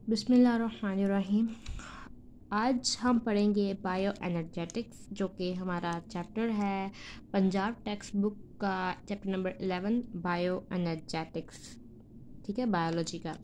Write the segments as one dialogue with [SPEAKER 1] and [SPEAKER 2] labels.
[SPEAKER 1] बिस्मिल्लाहिर्रहमानिर्रहीम। आज हम पढ़ेंगे बायो एनर्जेटिक्स, जो कि हमारा चैप्टर है पंजाब टेक्स्ट बुक का चैप्टर नंबर 11 बायो एनर्जेटिक्स। ठीक है, बायोलॉजी का।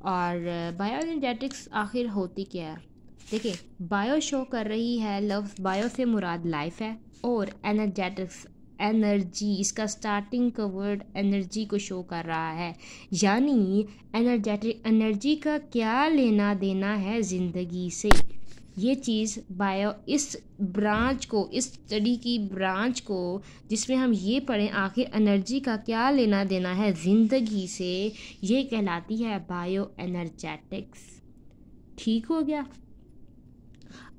[SPEAKER 1] और बायो एनर्जेटिक्स आखिर होती क्या है? देखिए, बायो शो कर रही है, लफ्ज़ बायो से मुराद लाइफ है, और एनर्जेटिक्स एनर्जी, इसका स्टार्टिंग का वर्ड एनर्जी को शो कर रहा है। यानी एनर्जेटिक एनर्जी का क्या लेना देना है ज़िंदगी से। ये चीज़ बायो इस ब्रांच को, इस स्टडी की ब्रांच को, जिसमें हम ये पढ़ें आखिर एनर्जी का क्या लेना देना है ज़िंदगी से, ये कहलाती है बायो एनर्जेटिक्स। ठीक हो गया।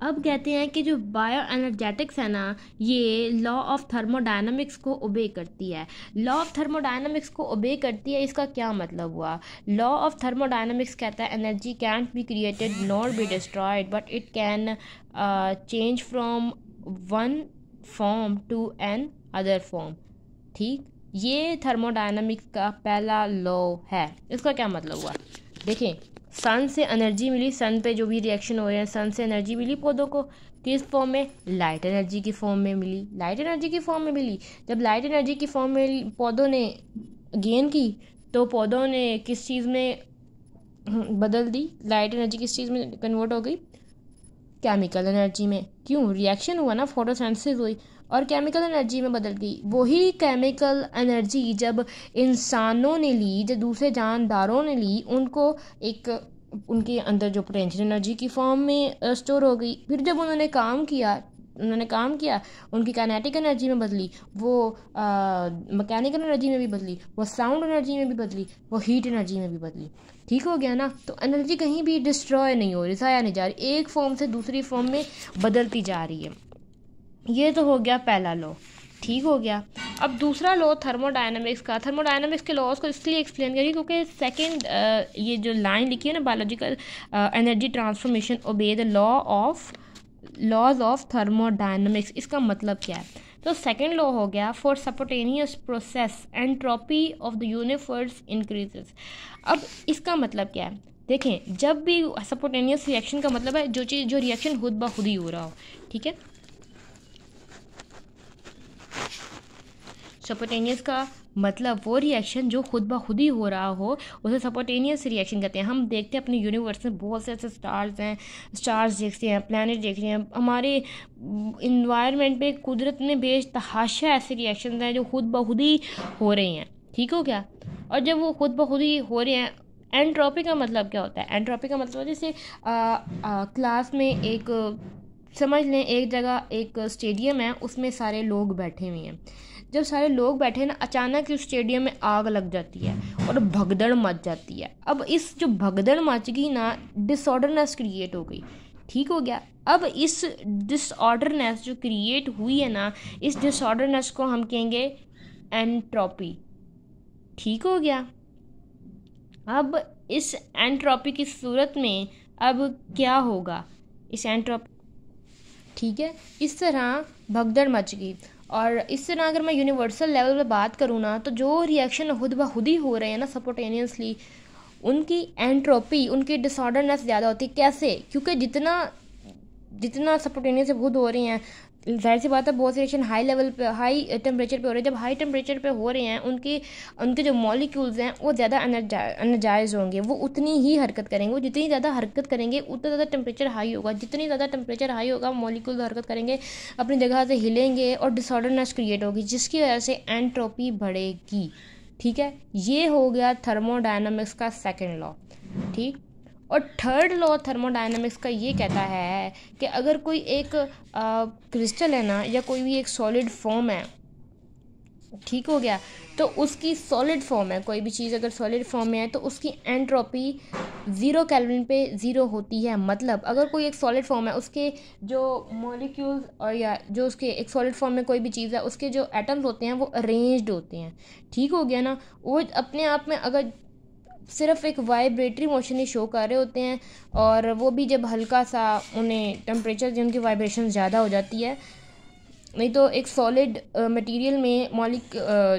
[SPEAKER 1] अब कहते हैं कि जो बायो एनर्जेटिक्स है ना, ये लॉ ऑफ थर्मोडायनामिक्स को ओबे करती है। लॉ ऑफ थर्मोडायनामिक्स को ओबे करती है, इसका क्या मतलब हुआ? लॉ ऑफ थर्मोडायनामिक्स कहता है energy can't be created not be destroyed, but it can change from one form to another form. ठीक, ये थर्मोडायनामिक्स का पहला लॉ है। इसका क्या मतलब हुआ? देखें, सन से एनर्जी मिली, सन पे जो भी रिएक्शन हो रहे हैं, सन से एनर्जी मिली पौधों को, किस फॉर्म में? लाइट एनर्जी की फॉर्म में मिली। लाइट एनर्जी की फॉर्म में मिली। जब लाइट एनर्जी की फॉर्म में पौधों ने गेन की, तो पौधों ने किस चीज़ में बदल दी? लाइट एनर्जी किस चीज़ में कन्वर्ट हो गई? केमिकल एनर्जी में। क्यों? रिएक्शन हुआ ना, फोटोसिंथेसिस हुई और केमिकल एनर्जी में बदल गई। वही केमिकल एनर्जी जब इंसानों ने ली, जब दूसरे जानदारों ने ली, उनको एक उनके अंदर जो पोटेंशियल एनर्जी की फॉर्म में स्टोर हो गई। फिर जब उन्होंने काम किया, उनकी काइनेटिक एनर्जी में बदली, वो मैकेनिकल एनर्जी में भी बदली, वो साउंड एनर्जी में भी बदली, वो हीट एनर्जी में भी बदली। ठीक हो गया ना? तो एनर्जी कहीं भी डिस्ट्रॉय नहीं हो रही, ज़ाया नहीं जा रही, एक फॉर्म से दूसरी फॉर्म में बदलती जा रही है। ये तो हो गया पहला लॉ। ठीक हो गया। अब दूसरा लॉ थर्मोडायनामिक्स का। थर्मोडायनामिक्स के लॉज को इसलिए एक्सप्लेन करिए क्योंकि सेकंड ये जो लाइन लिखी है ना, biological energy transformation obey the laws of thermodynamics. इसका मतलब क्या है? तो सेकंड लॉ हो गया, for spontaneous process entropy of the universe increases. अब इसका मतलब क्या है? देखें, जब भी सपोटेनियस रिएक्शन का मतलब है जो रिएक्शन खुद ब खुद ही हो रहा हो। ठीक है, सपोटेनियस का मतलब वो रिएक्शन जो खुद ब खुद ही हो रहा हो, उसे सपोटेनियस रिएक्शन कहते हैं। हम देखते हैं अपने यूनिवर्स में बहुत से ऐसे स्टार्स हैं, स्टार्स देखते हैं, प्लैनेट देखते हैं, हमारे इन्वायरमेंट पे कुदरत में बेतहाशा ऐसे रिएक्शन हैं जो खुद ब खुद ही हो रहे हैं। ठीक हो गया। और जब वो खुद ब खुद ही हो रहे हैं, एंट्रोपी का मतलब क्या होता है? एंट्रोपी का मतलब जैसे क्लास में एक, समझ लें एक जगह एक स्टेडियम है, उसमें सारे लोग बैठे हुए हैं। जब सारे लोग बैठे ना, अचानक उस स्टेडियम में आग लग जाती है और भगदड़ मच जाती है। अब इस जो भगदड़ मच गई ना, डिसऑर्डरनेस क्रिएट हो गई। ठीक हो गया। अब इस डिसऑर्डरनेस जो क्रिएट हुई है ना, इस डिसऑर्डरनेस को हम कहेंगे एंट्रोपी। ठीक हो गया। अब इस एंट्रोपी की सूरत में अब क्या होगा? इस एंट्रोपी, ठीक है, इस तरह भगदड़ मच गई। और इस तरह अगर मैं यूनिवर्सल लेवल पे बात करूँ ना, तो जो रिएक्शन खुद ब खुद ही हो रहे हैं ना सपोटेनियसली, उनकी एंट्रोपी, उनकी डिसऑर्डरनेस ज़्यादा होती है। कैसे? क्योंकि जितना सपोटेनियस से खुद हो रही हैं, जाहिर सी बात है बहुत से रिएक्शन हाई लेवल पे, हाई टेम्परेचर पे हो रहे हैं। जब हाई टेम्परेचर पे हो रहे हैं, उनके जो मॉलिक्यूल्स हैं वो ज़्यादा एनर्जाइज होंगे, वो उतनी ही हरकत करेंगे। वो जितनी ज़्यादा हरकत करेंगे उतना ज़्यादा टेम्परेचर हाई होगा। जितनी ज़्यादा टेम्परेचर हाई होगा, मॉलिक्यूल्स हरकत करेंगे, अपनी जगह से हिलेंगे और डिसऑर्डरनेस क्रिएट होगी, जिसकी वजह से एंट्रोपी बढ़ेगी। ठीक है, ये हो गया थर्मोडायनामिक्स का सेकेंड लॉ। ठीक, और थर्ड लॉ थर्मोडायनामिक्स का ये कहता है कि अगर कोई एक क्रिस्टल है ना, या कोई भी एक सॉलिड फॉर्म है, ठीक हो गया, तो उसकी सॉलिड फॉर्म है, कोई भी चीज़ अगर सॉलिड फॉर्म में है तो उसकी एंट्रोपी 0 केल्विन पे 0 होती है। मतलब अगर कोई एक सॉलिड फॉर्म है, उसके जो मॉलिक्यूल्स और या जो उसके एक सॉलिड फॉर्म में कोई भी चीज़ है, उसके जो एटम्स होते हैं वो अरेंज्ड होते हैं। ठीक हो गया ना? वो अपने आप में अगर सिर्फ एक वाइब्रेटरी मोशन ही शो कर रहे होते हैं, और वो भी जब हल्का सा उन्हें टेम्परेचर जो उनकी वाइब्रेशन ज़्यादा हो जाती है। नहीं तो एक सॉलिड मटेरियल में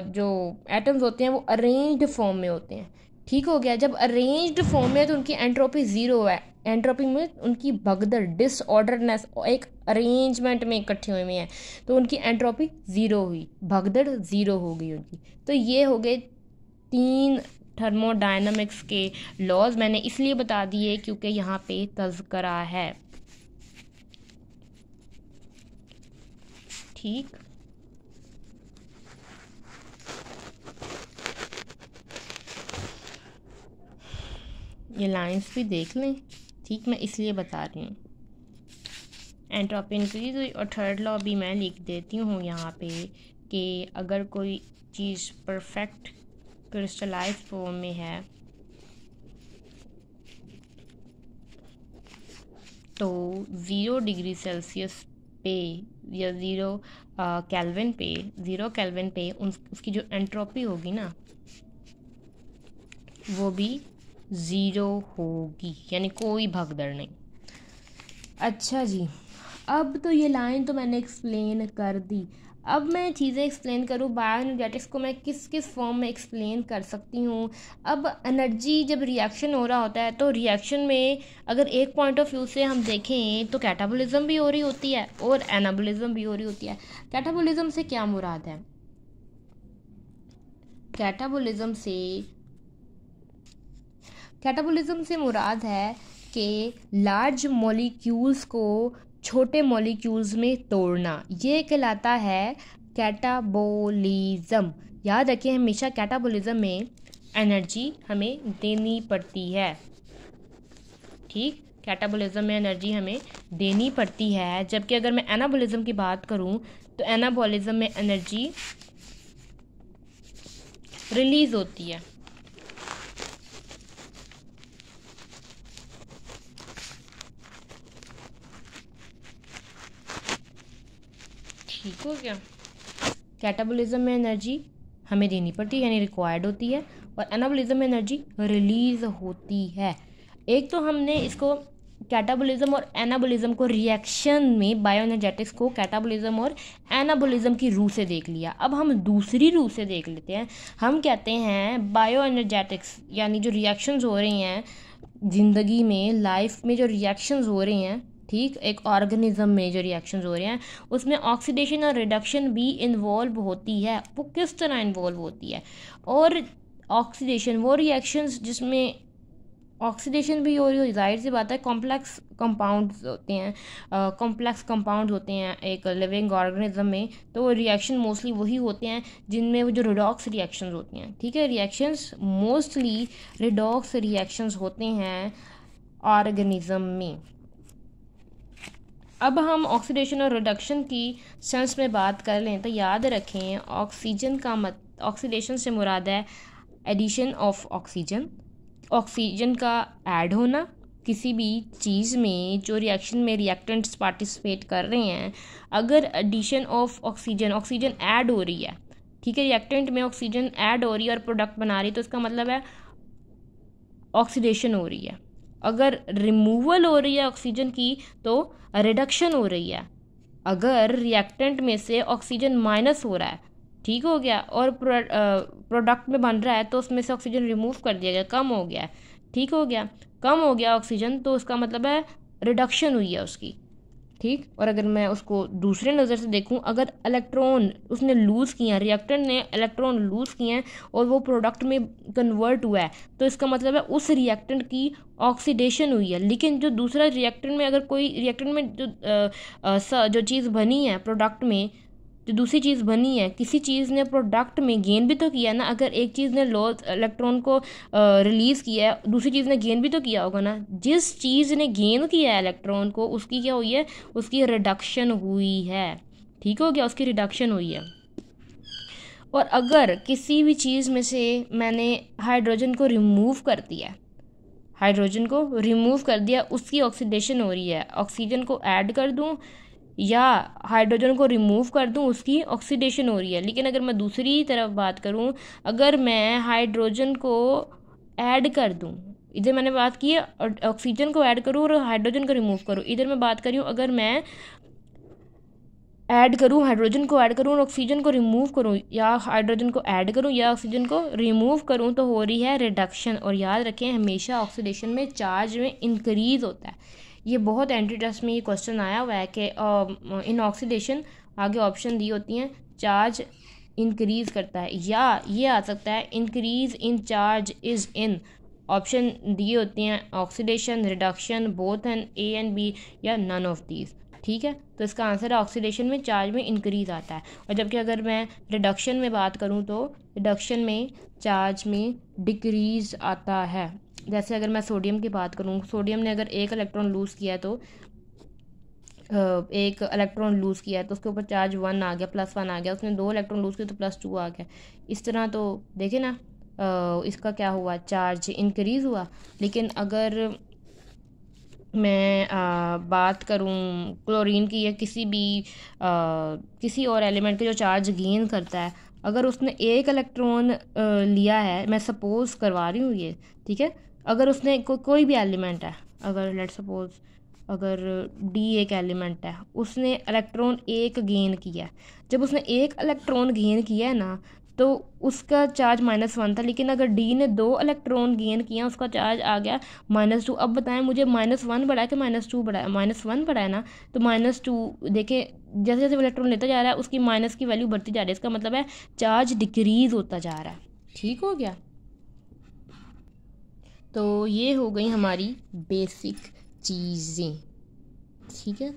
[SPEAKER 1] जो एटम्स होते हैं वो अरेंज्ड फॉर्म में होते हैं। ठीक हो गया। जब अरेंज्ड फॉर्म में तो उनकी एंट्रोपी ज़ीरो है, एंट्रोपी में उनकी भगदड़ डिसऑर्डरनेस एक अरेंजमेंट में इकट्ठे हुए हैं तो उनकी एंट्रोपी ज़ीरो हुई, भगदड़ ज़ीरो हो गई उनकी। तो ये हो गए 3 थर्मोडायनामिक्स के लॉज। मैंने इसलिए बता दिए क्योंकि यहाँ पे तज़करा है। ठीक, ये लाइंस भी देख लें। ठीक, मैं इसलिए बता रही हूँ। एंट्रोपी इंक्रीज हुई। और थर्ड लॉ भी मैं लिख देती हूँ यहाँ पे कि अगर कोई चीज़ परफेक्ट क्रिस्टलाइज फॉर्म में है तो 0 डिग्री सेल्सियस पे या 0 केल्विन पे उसकी जो एंट्रोपी होगी ना वो भी 0 होगी, यानी कोई भगदड़ नहीं। अच्छा जी, अब तो ये लाइन तो मैंने एक्सप्लेन कर दी। अब मैं चीज़ें एक्सप्लेन करूँ, बायोएनर्जेटिक्स को मैं किस किस फॉर्म में एक्सप्लेन कर सकती हूँ। अब एनर्जी जब रिएक्शन हो रहा होता है तो रिएक्शन में अगर एक पॉइंट ऑफ व्यू से हम देखें तो कैटाबोलिज्म भी हो रही होती है और एनाबोलिज्म भी हो रही होती है। कैटाबोलिज्म से क्या मुराद है? कैटाबोलिज्म से मुराद है कि लार्ज मॉलिक्यूल्स को छोटे मॉलिक्यूल्स में तोड़ना, ये कहलाता है कैटाबोलिज्म। याद रखिए, हमेशा कैटाबोलिज्म में एनर्जी हमें देनी पड़ती है। ठीक, कैटाबोलिज्म में एनर्जी हमें देनी पड़ती है, जबकि अगर मैं एनाबोलिज्म की बात करूं तो एनाबोलिज्म में एनर्जी रिलीज होती है। ठीक हो गया। कैटाबोलिज्म में एनर्जी हमें देनी पड़ती है, यानी रिक्वायर्ड होती है, और एनाबोलिज्म में एनर्जी रिलीज होती है। एक तो हमने इसको कैटाबोलिज्म और एनाबोलिज्म को रिएक्शन में बायोएनर्जेटिक्स को कैटाबोलिज्म और एनाबोलिज्म की रूह से देख लिया। अब हम दूसरी रूह से देख लेते हैं। हम कहते हैं बायोएनर्जेटिक्स यानी जो रिएक्शंस हो रही हैं ज़िंदगी में, लाइफ में जो रिएक्शंस हो रही हैं, ठीक, एक ऑर्गेनिज्म में जो रिएक्शंस हो रहे हैं उसमें ऑक्सीडेशन और रिडक्शन भी इन्वॉल्व होती है। वो किस तरह इन्वॉल्व होती है? और ऑक्सीडेशन वो रिएक्शंस जिसमें ऑक्सीडेशन भी हो रही हो, जाहिर सी बात है कॉम्प्लेक्स कंपाउंड्स होते हैं एक लिविंग ऑर्गेनिज्म में, तो वो रिएक्शन मोस्टली वही होते हैं जिनमें वो जो रिडॉक्स रिएक्शंस होती हैं। ठीक है, रिएक्शंस मोस्टली रिडॉक्स रिएक्शंस होते हैं ऑर्गेनिज्म में। अब हम ऑक्सीडेशन और रिडक्शन की सेंस में बात कर लें तो याद रखें ऑक्सीडेशन से मुराद है एडिशन ऑफ ऑक्सीजन का ऐड होना किसी भी चीज़ में जो रिएक्शन में रिएक्टेंट्स पार्टिसिपेट कर रहे हैं। अगर एडिशन ऑफ ऑक्सीजन ऐड हो रही है, ठीक है, रिएक्टेंट में ऑक्सीजन ऐड हो रही है और प्रोडक्ट बना रही है, तो इसका मतलब है ऑक्सीडेशन हो रही है। अगर रिमूवल हो रही है ऑक्सीजन की तो रिडक्शन हो रही है। अगर रिएक्टेंट में से ऑक्सीजन माइनस हो रहा है, ठीक हो गया, और प्रोडक्ट में बन रहा है तो उसमें से ऑक्सीजन रिमूव कर दिया गया, कम हो गया, ठीक हो गया, कम हो गया ऑक्सीजन, तो उसका मतलब है रिडक्शन हुई है उसकी। ठीक, और अगर मैं उसको दूसरे नज़र से देखूं, अगर इलेक्ट्रॉन उसने लूज़ किया, रिएक्टेंट ने इलेक्ट्रॉन लूज़ किए हैं और वो प्रोडक्ट में कन्वर्ट हुआ है, तो इसका मतलब है उस रिएक्टेंट की ऑक्सीडेशन हुई है। लेकिन जो दूसरा रिएक्टेंट में, अगर कोई रिएक्टेंट में जो चीज़ बनी है प्रोडक्ट में, जो दूसरी चीज़ बनी है, किसी चीज़ ने प्रोडक्ट में गेन भी तो किया ना। अगर एक चीज़ ने लॉस इलेक्ट्रॉन को रिलीज़ किया है, दूसरी चीज़ ने गेन भी तो किया होगा ना। जिस चीज़ ने गेन किया है इलेक्ट्रॉन को, उसकी क्या हुई है? उसकी रिडक्शन हुई है। ठीक हो गया, उसकी रिडक्शन हुई है। और अगर किसी भी चीज़ में से मैंने हाइड्रोजन को रिमूव कर दिया, उसकी ऑक्सीडेशन हो रही है। ऑक्सीजन को ऐड कर दूं या हाइड्रोजन को रिमूव कर दूं, उसकी ऑक्सीडेशन हो रही है। लेकिन अगर मैं दूसरी तरफ बात करूं, अगर मैं हाइड्रोजन को ऐड कर दूं, इधर मैंने बात की है ऑक्सीजन को ऐड करूं और हाइड्रोजन को रिमूव करूं, इधर मैं बात कर रही हूं अगर मैं ऐड करूँ, हाइड्रोजन को ऐड करूँ और ऑक्सीजन को रिमूव करूँ, या हाइड्रोजन को ऐड करूँ या ऑक्सीजन को रिमूव करूँ, तो हो रही है रिडक्शन। और याद रखें हमेशा ऑक्सीडेशन में चार्ज में इंक्रीज़ होता है। ये बहुत एंट्री टेस्ट में ये क्वेश्चन आया हुआ है कि इन ऑक्सीडेशन, आगे ऑप्शन दी होती हैं, चार्ज इंक्रीज़ करता है, या ये आ सकता है increase in charge is in, option दिए होती हैं oxidation, reduction, both and A and B, या नन ऑफ दीज। ठीक है, तो इसका आंसर है ऑक्सीडेशन में चार्ज में इंक्रीज आता है। और जबकि अगर मैं रिडक्शन में बात करूँ तो रिडक्शन में चार्ज में डिक्रीज आता है। जैसे अगर मैं सोडियम की बात करूँ, सोडियम ने अगर एक इलेक्ट्रॉन लूज़ किया तो उसके ऊपर चार्ज 1 आ गया, +1 आ गया। उसने 2 इलेक्ट्रॉन लूज़ किए तो +2 आ गया। इस तरह तो देखे ना, इसका क्या हुआ, चार्ज इंक्रीज़ हुआ। लेकिन अगर मैं बात करूं क्लोरीन की या किसी और एलिमेंट के जो चार्ज गेन करता है, अगर उसने एक इलेक्ट्रॉन लिया है, मैं सपोज करवा रही हूँ ये, ठीक है, अगर उसने कोई भी एलिमेंट है, अगर लेट सपोज अगर डी एक एलिमेंट है, उसने इलेक्ट्रॉन एक गेन किया है, जब उसने एक इलेक्ट्रॉन गेन किया है ना, तो उसका चार्ज -1 था। लेकिन अगर डी ने 2 इलेक्ट्रॉन गेन किया, उसका चार्ज आ गया -2। अब बताएं मुझे -1 बढ़ा है कि -2 बढ़ा है? -1 बढ़ा है ना, तो -2 देखें, जैसे जैसे इलेक्ट्रॉन लेता जा रहा है उसकी माइनस की वैल्यू बढ़ती जा रही है, इसका मतलब है चार्ज डिक्रीज होता जा रहा है। ठीक हो गया। तो ये हो गई हमारी बेसिक चीज़ें। ठीक है।